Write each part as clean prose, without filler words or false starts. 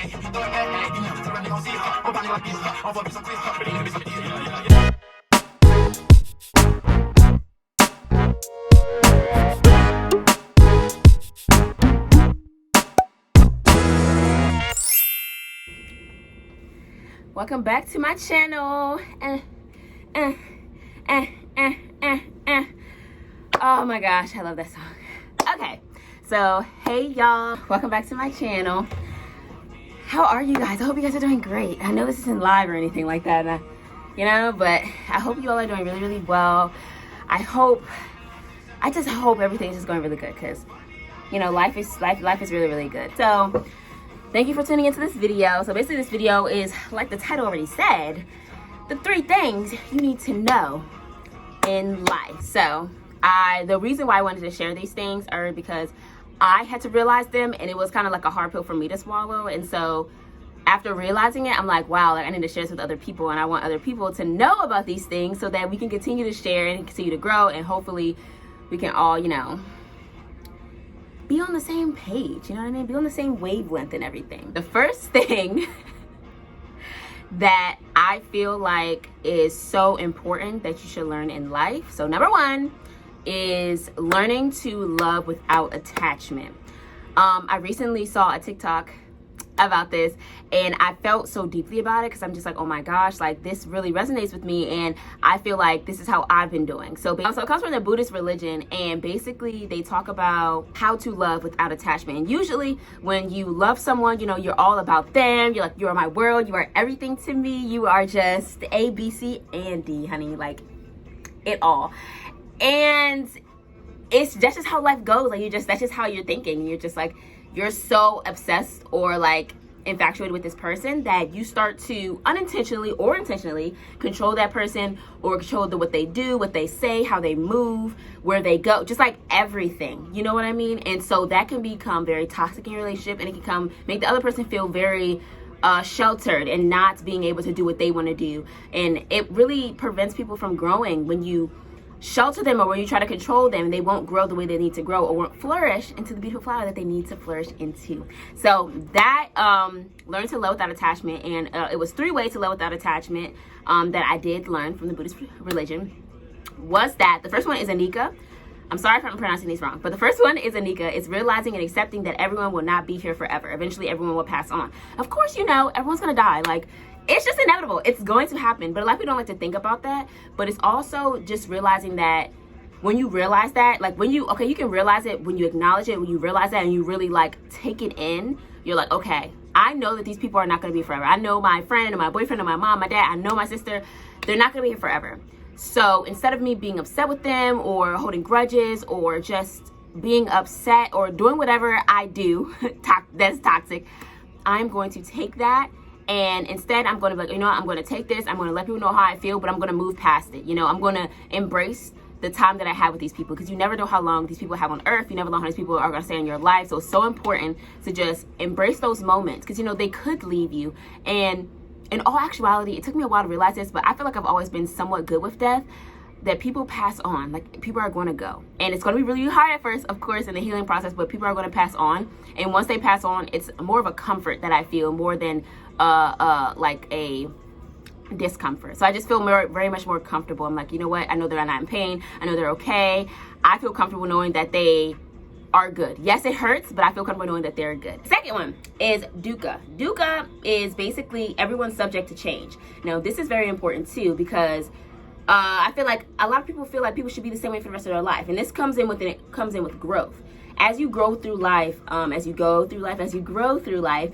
Welcome back to my channel. Oh my gosh, I love that song. Okay, so hey y'all, welcome back to my channel. How are you guys? I hope you guys are doing great. I know this isn't live or anything like that, but I hope you all are doing really, really well. I just hope everything's just going really good, because life is really, really good. So thank you for tuning into this video. So basically this video is, like the title already said, the 3 things you need to know in life. So the reason why I wanted to share these things are because I had to realize them, and it was kind of like a hard pill for me to swallow. And so after realizing it, I'm like, wow, I need to share this with other people, and I want other people to know about these things so that we can continue to share and continue to grow, and hopefully we can all, be on the same page, you know what I mean? Be on the same wavelength and everything. The first thing that I feel like is so important that you should learn in life. So number 1 is learning to love without attachment. I recently saw a TikTok about this, and I felt so deeply about it, because I'm just like, oh my gosh, like this really resonates with me, and I feel like this is how I've been doing. So it comes from the Buddhist religion, and basically they talk about how to love without attachment. And usually when you love someone, you're all about them. You're like, you are my world, you are everything to me, you are just A, B, C, and D, honey, like it all. And that's just how life goes. Like that's just how you're thinking. You're just like, you're so obsessed or like infatuated with this person that you start to unintentionally or intentionally control that person, or control what they do, what they say, how they move, where they go, just like everything, you know what I mean? And so that can become very toxic in your relationship, and it can make the other person feel very sheltered and not being able to do what they want to do. And it really prevents people from growing when you shelter them, or when you try to control them. They won't grow the way they need to grow, or won't flourish into the beautiful flower that they need to flourish into. So that learn to love without attachment, and it was 3 ways to love without attachment that I did learn from the Buddhist religion. Was that the first one is Anata. I'm sorry if I'm pronouncing these wrong, but the first one is Anata. It's realizing and accepting that everyone will not be here forever. Eventually everyone will pass on. Of course, everyone's gonna die. Like, it's just inevitable. It's going to happen. But a lot of people don't like to think about that. But it's also just realizing that when you realize that, like you can realize it when you acknowledge it, when you realize that and you really like take it in, you're like, okay, I know that these people are not going to be forever. I know my friend, or my boyfriend, or my mom, my dad, I know my sister, they're not going to be here forever. So instead of me being upset with them, or holding grudges, or just being upset, or doing whatever I do that's toxic, I'm going to take that. And instead, I'm going to be like, I'm going to take this. I'm going to let people know how I feel, but I'm going to move past it. I'm going to embrace the time that I have with these people, because you never know how long these people have on earth. You never know how these people are going to stay in your life. So it's so important to just embrace those moments, because, they could leave you. And in all actuality, it took me a while to realize this, but I feel like I've always been somewhat good with death, that people pass on. Like, people are going to go. And it's going to be really hard at first, of course, in the healing process, but people are going to pass on. And once they pass on, it's more of a comfort that I feel, more than like a discomfort. So I just feel very much more comfortable. I'm like, you know what? I know they're not in pain. I know they're okay. I feel comfortable knowing that they are good. Yes, it hurts, but I feel comfortable knowing that they're good. Second one is dukkha. Dukkha is basically everyone's subject to change. Now, this is very important too, because I feel like a lot of people feel like people should be the same way for the rest of their life. And this comes in with growth. As you grow through life, as you grow through life,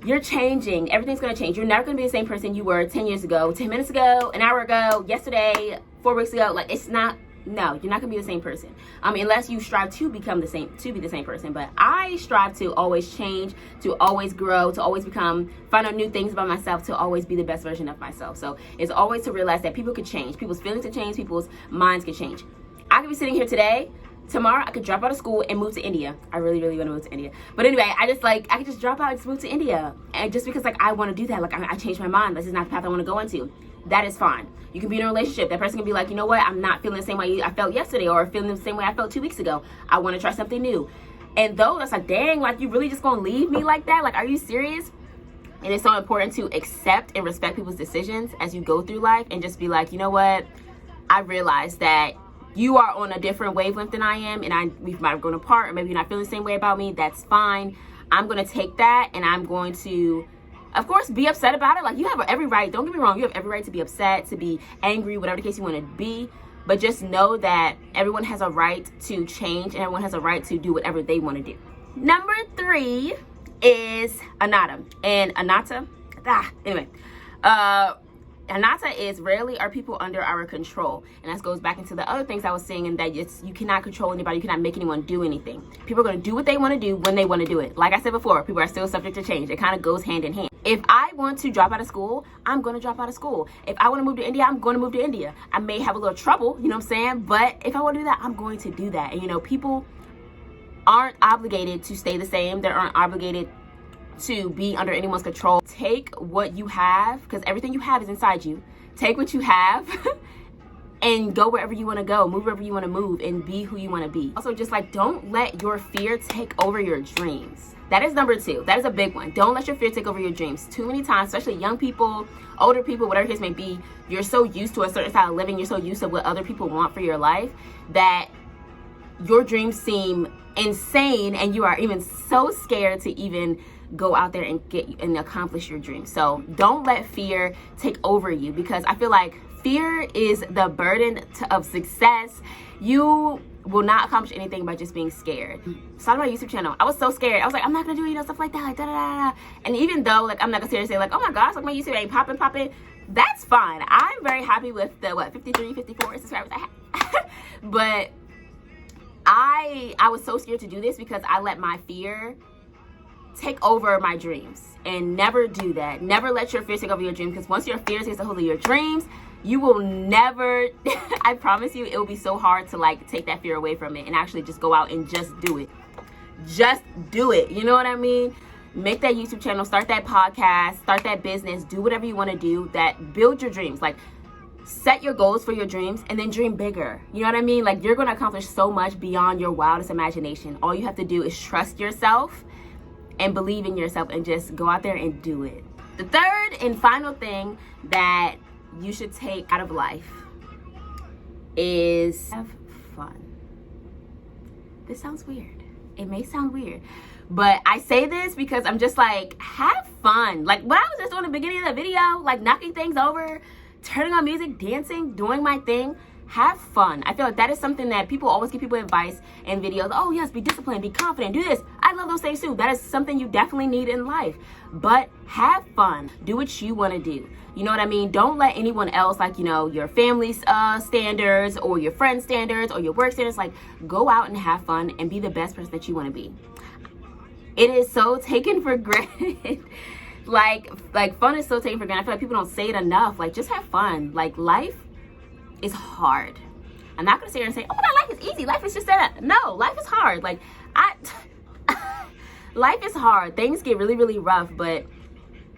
you're changing. Everything's going to change. You're never going to be the same person you were 10 years ago, 10 minutes ago, an hour ago, yesterday, 4 weeks ago. Like, you're not going to be the same person. Unless you strive to be the same person. But I strive to always change, to always grow, to always find out new things about myself, to always be the best version of myself. So it's always to realize that people could change. People's feelings can change. People's minds can change. I could be sitting here today. Tomorrow I could drop out of school and move to India. I really, really want to move to India. But anyway, I could just drop out and just move to India. And just because I want to do that, I changed my mind. This is not the path I want to go into. That is fine. You can be in a relationship. That person can be like, you know what? I'm not feeling the same way I felt yesterday, or feeling the same way I felt 2 weeks ago. I want to try something new. And though that's like, dang, you really just gonna leave me like that? Are you serious? And it's so important to accept and respect people's decisions as you go through life, and just be like, you know what? I realize that you are on a different wavelength than I am, and we might have grown apart, or maybe you're not feeling the same way about me. That's fine. I'm going to take that, and I'm going to, of course, be upset about it. Like, you have every right. Don't get me wrong. You have every right to be upset, to be angry, whatever the case you want to be. But just know that everyone has a right to change, and everyone has a right to do whatever they want to do. Number 3 is Anata. And Anata, Anata is, rarely are people under our control. And that goes back into the other things I was saying, and that you cannot control anybody. You cannot make anyone do anything. People are going to do what they want to do when they want to do it. Like I said before, people are still subject to change. It kind of goes hand in hand. If I want to drop out of school, I'm going to drop out of school. If I want to move to India, I'm going to move to India. I may have a little trouble, you know what I'm saying? But if I want to do that, I'm going to do that. And, you know, people aren't obligated to stay the same. They aren't obligated to be under anyone's control. Take what you have, because everything you have is inside you. Take what you have and go wherever you want to go, move wherever you want to move, and be who you want to be. Also, just like, don't let your fear take over your dreams. That is number 2. That is a big one. Don't let your fear take over your dreams. Too many times, especially young people, older people, whatever the case may be, you're so used to a certain style of living, you're so used to what other people want for your life, that your dreams seem insane, and you are even so scared to even go out there and accomplish your dreams. So don't let fear take over you, because I feel like fear is the burden of success. You will not accomplish anything by just being scared. Started my YouTube channel. I was so scared. I was like, I'm not gonna do, you know, stuff like that, like da da da da. And even though, like, I'm not gonna say like, oh my gosh, like my YouTube ain't popping, that's fine. I'm very happy with the 53, 54 subscribers I have. But I was so scared to do this because I let my fear take over my dreams. And never do that. Never let your fear take over your dreams, because once your fear takes a hold of your dreams, you will never, I promise you, it will be so hard to like take that fear away from it and actually just go out and just do it. Just do it. You know what I mean? Make that YouTube channel, start that podcast, start that business, do whatever you want to do that build your dreams. Like, set your goals for your dreams and then dream bigger. You know what I mean? Like, you're going to accomplish so much beyond your wildest imagination. All you have to do is trust yourself and believe in yourself and just go out there and do it. The third and final thing that you should take out of life is have fun. This sounds weird. It may sound weird, but I say this because I'm just like, have fun. Like what I was just doing at the beginning of the video, like knocking things over, turning on music, dancing, doing my thing. Have fun. I feel like that is something that people always give people advice in videos. Oh yes, be disciplined, be confident, do this. I love those things too. That is something you definitely need in life. But have fun. Do what you want to do. You know what I mean? Don't let anyone else, like, you know, your family's standards or your friends' standards or your work standards, like, go out and have fun and be the best person that you want to be. It is so taken for granted. like fun is so taken for granted. I feel like people don't say it enough. Like, just have fun. Like, life is hard. I'm not gonna sit here and say, oh my god, life is easy, life is just that. No, life is hard. Like, life is hard. Things get really, really rough, but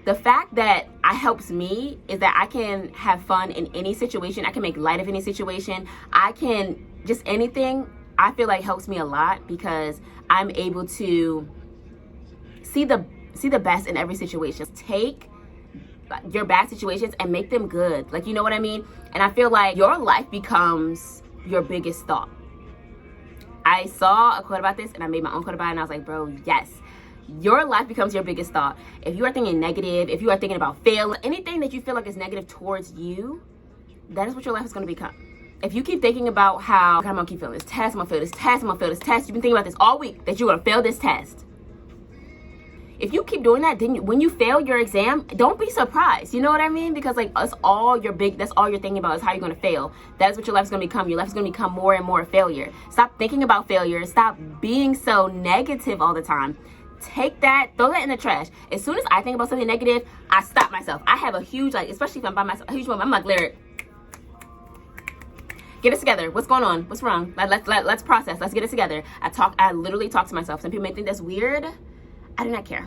the fact that it helps me is that I can have fun in any situation. I can make light of any situation. I can just anything. I feel like helps me a lot because I'm able to see the best in every situation. Take your bad situations and make them good. Like, you know what I mean? And I feel like your life becomes your biggest thought. I saw a quote about this and I made my own quote about it, and I was like, bro, yes. Your life becomes your biggest thought. If you are thinking negative, if you are thinking about failing, anything that you feel like is negative towards you, that is what your life is going to become. If you keep thinking about how I'm going to keep failing this test, I'm going to fail this test, I'm going to fail this test, you've been thinking about this all week, that you're going to fail this test. If you keep doing that, then when you fail your exam, don't be surprised. You know what I mean? Because like that's all you're thinking about is how you're going to fail. That is what your life is going to become. Your life is going to become more and more a failure. Stop thinking about failure. Stop being so negative all the time. Take that, throw that in the trash. As soon as I think about something negative, I stop myself. I have a huge, like, especially if I'm by myself, a huge moment. I'm like, Lyric, get it together. What's going on? What's wrong? Let's process. Let's get it together. I literally talk to myself. Some people may think that's weird. I do not care.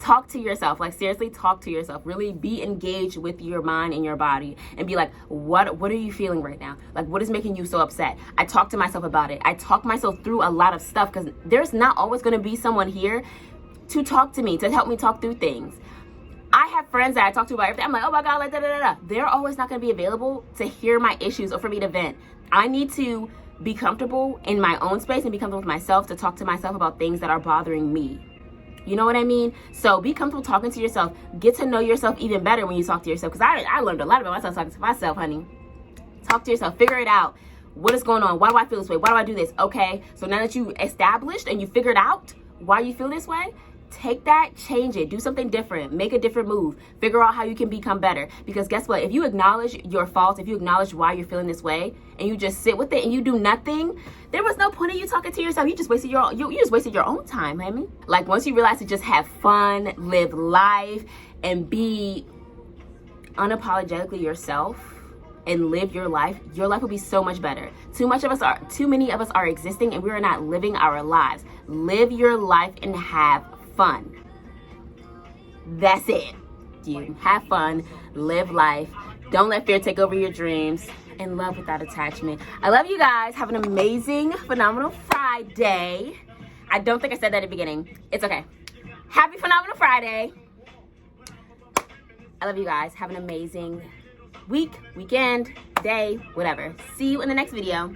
Talk to yourself. Like, seriously, talk to yourself. Really be engaged with your mind and your body and be like, what are you feeling right now? Like, what is making you so upset? I talk to myself about it. I talk myself through a lot of stuff because there's not always going to be someone here to talk to me, to help me talk through things. I have friends that I talk to about everything. I'm like, oh my God, like da da da da. They're always not going to be available to hear my issues or for me to vent. I need to be comfortable in my own space and be comfortable with myself to talk to myself about things that are bothering me. You know what I mean? So be comfortable talking to yourself. Get to know yourself even better when you talk to yourself. Because I learned a lot about myself talking to myself, honey. Talk to yourself. Figure it out. What is going on? Why do I feel this way? Why do I do this? Okay. So now that you established and you figured out why you feel this way, take that, change it, do something different, make a different move, figure out how you can become better. Because guess what? If you acknowledge your faults, if you acknowledge why you're feeling this way, and you just sit with it and you do nothing, there was no point in you talking to yourself. You just wasted your own time, honey. Like once you realize to just have fun, live life, and be unapologetically yourself and live your life will be so much better. Too many of us are existing and we are not living our lives. Live your life and have fun. That's it. You have fun, live life. Don't let fear take over your dreams, and love without attachment. I love you guys. Have an amazing, phenomenal Friday. I don't think I said that at the beginning. It's okay. Happy Phenomenal Friday. I love you guys. Have an amazing week, weekend, day, whatever. See you in the next video.